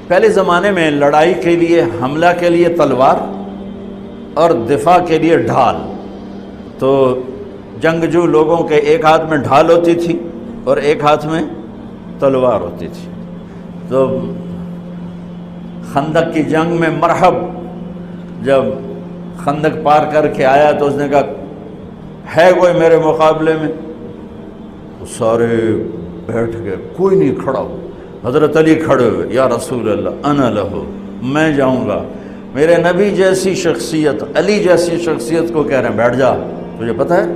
پہلے زمانے میں لڑائی کے لیے، حملہ کے لیے تلوار اور دفاع کے لیے ڈھال. تو جنگجو لوگوں کے ایک ہاتھ میں ڈھال ہوتی تھی اور ایک ہاتھ میں تلوار ہوتی تھی. تو خندق کی جنگ میں مرحب جب خندق پار کر کے آیا تو اس نے کہا ہے کوئی میرے مقابلے میں؟ سارے بیٹھ گئے، کوئی نہیں کھڑا ہو. حضرت علی کھڑے ہوئے، یا رسول اللہ انا لہو، میں جاؤں گا. میرے نبی جیسی شخصیت، علی جیسی شخصیت کو کہہ رہے ہیں بیٹھ جا، تجھے پتہ ہے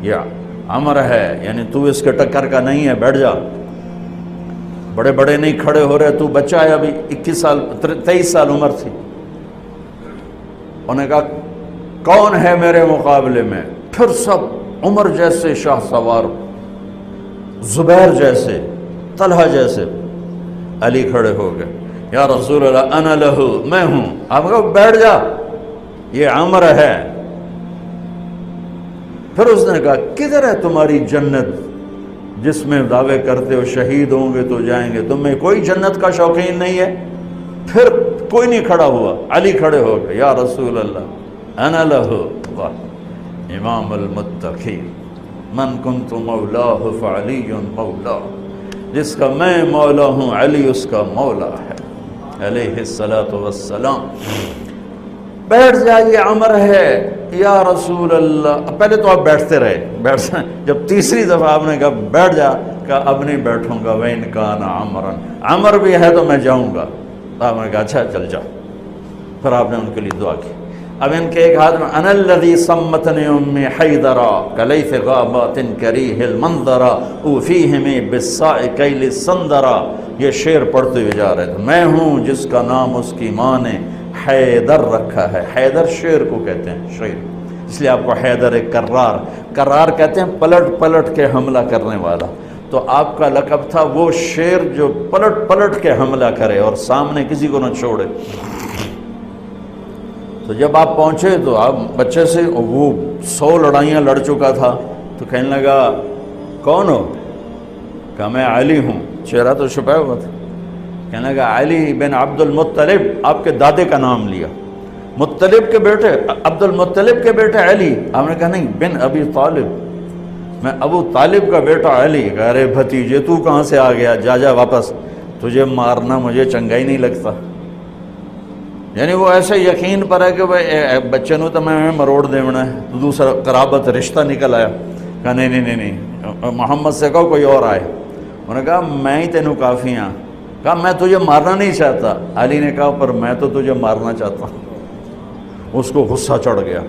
یہ امر ہے، یعنی تو اس کے ٹکر کا نہیں ہے، بیٹھ جا. بڑے بڑے نہیں کھڑے ہو رہے، تو بچہ ہے، ابھی 21 سال 23 سال عمر تھی. انہوں نے کہا کون ہے میرے مقابلے میں؟ پھر سب عمر جیسے شاہ سوار، زبیر جیسے، طلحہ جیسے. علی کھڑے ہو گئے، یا رسول اللہ انا لہو، میں ہوں. آپ کہو بیٹھ جا، یہ عمر ہے. پھر اس نے کہا کدھر ہے تمہاری جنت جس میں دعوے کرتے ہو شہید ہوں گے تو جائیں گے، تمہیں کوئی جنت کا شوقین نہیں ہے؟ پھر کوئی نہیں کھڑا ہوا. علی کھڑے ہو گئے، یا رسول اللہ انا لہو. امام المتقین من کنت مولاہ فعلی مولا، جس کا میں مولا ہوں علی اس کا مولا ہے علیہ الصلاۃ والسلام. بیٹھ جائیے، عمر ہے. یا رسول اللہ، پہلے تو آپ بیٹھتے رہے، جب تیسری دفعہ آپ نے کہا بیٹھ جا، کہا اب نہیں بیٹھوں گا. وَإِنْ كَانَ عَمْرًا، عمر بھی ہے تو میں جاؤں گا. آپ نے کہا اچھا چل جاؤ. پھر آپ نے ان کے لیے دعا کی. اب ان کے ایک ہاتھ میں انا الذی سمتنی امی حیدرا کلیث غابات کریہ المنظرا اوفیہم بالصاع کیل السندرا. یہ شعر پڑھتے ہوئے جا رہے تھے. میں ہوں جس کا نام اس کی ماں نے حیدر رکھا ہے. حیدر شعر کو کہتے ہیں، شعر، اس لیے آپ کو حیدر کرار، کرار کہتے ہیں پلٹ پلٹ کے حملہ کرنے والا. تو آپ کا لقب تھا وہ شعر جو پلٹ پلٹ کے حملہ کرے اور سامنے کسی کو نہ چھوڑے. تو جب آپ پہنچے تو آپ بچے سے، وہ 100 لڑائیاں لڑ چکا تھا، تو کہنے لگا کون ہو؟ کہا میں علی ہوں. چہرہ تو چھپایا ہوا تھا. کہنے لگا علی بن عبد المطلب، آپ کے دادے کا نام لیا. مطلب کے بیٹے، عبد المطلب کے بیٹے علی. آپ نے کہا نہیں، بن ابی طالب، میں ابو طالب کا بیٹا علی. کہا ارے بھتیجے تو کہاں سے آ گیا، جا جا واپس، تجھے مارنا مجھے چنگا ہی نہیں لگتا. یعنی وہ ایسے یقین پر ہے کہ بچے نو تو میں مروڑ دیونا ہے. تو دوسرا قرابت رشتہ نکل آیا. کہا نہیں نہیں نہیں نہیں، محمد سے کہو کوئی اور آئے. انہوں نے کہا میں ہی تینوں کافی ہاں. کہا میں تجھے مارنا نہیں چاہتا. علی نے کہا پر میں تو تجھے مارنا چاہتا ہوں. اس کو غصہ چڑھ گیا.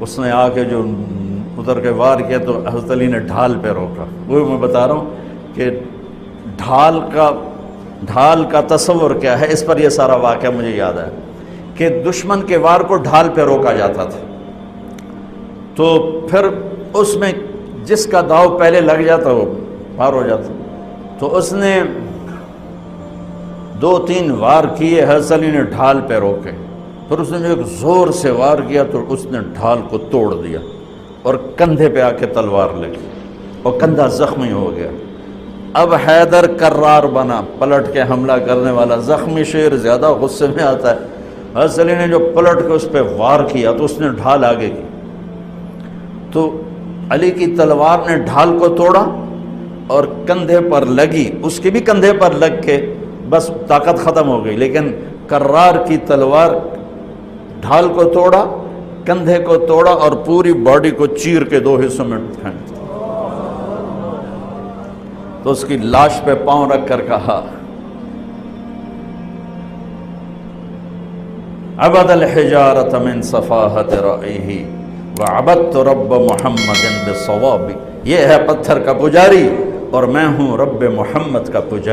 اس نے آ کے جو ادھر کے وار کیا تو حضرت علی نے ڈھال پہ روکا. وہ میں بتا رہا ہوں کہ ڈھال کا تصور کیا ہے. اس پر یہ سارا واقعہ مجھے یاد ہے کہ دشمن کے وار کو ڈھال پہ روکا جاتا تھا. تو پھر اس میں جس کا داؤ پہلے لگ جاتا وہ پار ہو جاتا. تو اس نے 2-3 وار کیے، حضرت علی نے ڈھال پہ روکے. پھر اس نے ایک زور سے وار کیا تو اس نے ڈھال کو توڑ دیا اور کندھے پہ آ کے تلوار لگی اور کندھا زخمی ہو گیا. اب حیدر کرار بنا، پلٹ کے حملہ کرنے والا. زخمی شیر زیادہ غصے میں آتا ہے. حضرت علی نے جو پلٹ کے اس پہ وار کیا تو اس نے ڈھال آگے کی. تو علی کی تلوار نے ڈھال کو توڑا اور کندھے پر لگی، اس کے بھی کندھے پر لگ کے بس طاقت ختم ہو گئی. لیکن کرار کی تلوار ڈھال کو توڑا، کندھے کو توڑا اور پوری باڈی کو چیر کے 2 حصوں میں پھینک دیا. تو اس کی لاش پہ پاؤں رکھ کر کہا عبد الحجارۃ من صفاحت رأیہ وعبدت رب محمد بالصواب. یہ ہے پتھر کا پجاری اور میں ہوں رب محمد کا پجاری.